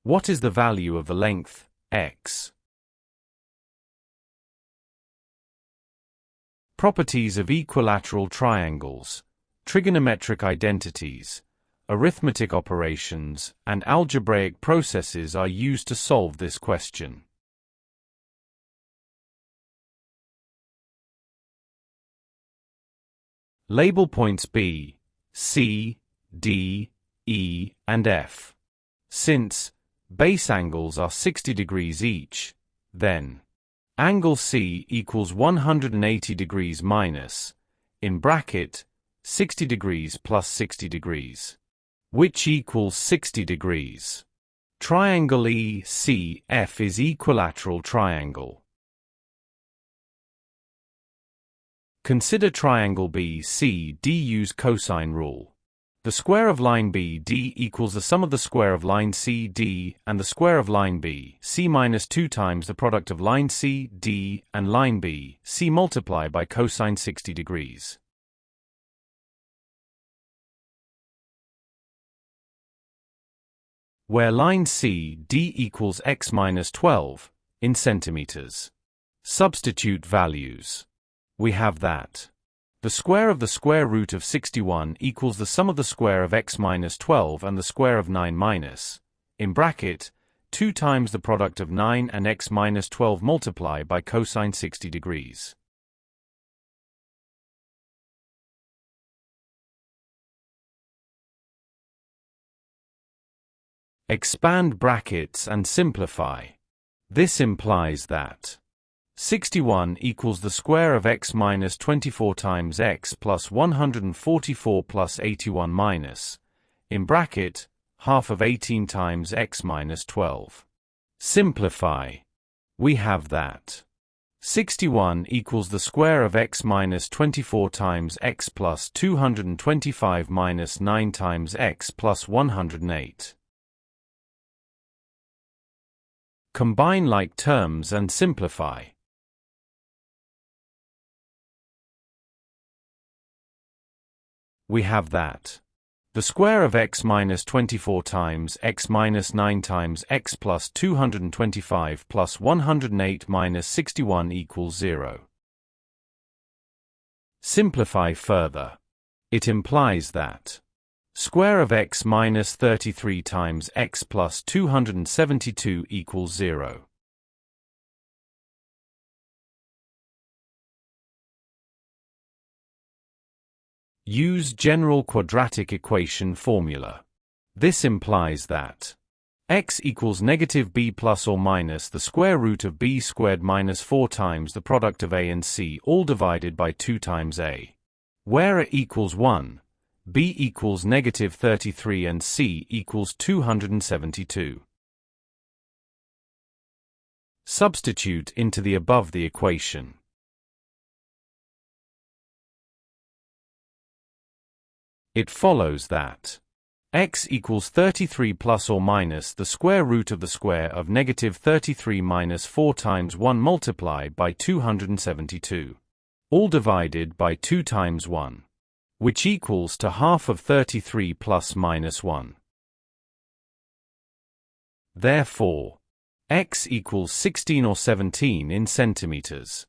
What is the value of the length, x? Properties of equilateral triangles, trigonometric identities, arithmetic operations, and algebraic processes are used to solve this question. Label points B, C, D, E, and F. Since base angles are 60 degrees each, then angle C equals 180 degrees minus, in bracket, 60 degrees plus 60 degrees, which equals 60 degrees. Triangle ECF is equilateral triangle. Consider triangle BCD. Use cosine rule. The square of line BD equals the sum of the square of line CD and the square of line BC minus 2 times the product of line CD and line BC multiplied by cosine 60 degrees. Where line CD equals x minus 12 in centimeters. Substitute values. We have that the square of the square root of 61 equals the sum of the square of x minus 12 and the square of 9 minus, in bracket, 2 times the product of 9 and x minus 12 multiplied by cosine 60 degrees. Expand brackets and simplify. This implies that 61 equals the square of x minus 24 times x plus 144 plus 81 minus, in bracket, half of 18 times x minus 12. Simplify. We have that 61 equals the square of x minus 24 times x plus 225 minus 9 times x plus 108. Combine like terms and simplify. We have that the square of x minus 24 times x minus 9 times x plus 225 plus 108 minus 61 equals 0. Simplify further. It implies that square of x minus 33 times x plus 272 equals 0. Use general quadratic equation formula. This implies that x equals negative b plus or minus the square root of b squared minus 4 times the product of a and c all divided by 2 times a. Where a equals 1, b equals negative 33 and c equals 272. Substitute into the above the equation. It follows that x equals 33 plus or minus the square root of the square of negative 33 minus 4 times 1 multiplied by 272, all divided by 2 times 1, which equals to half of 33 plus minus 1. Therefore, x equals 16 or 17 in centimeters.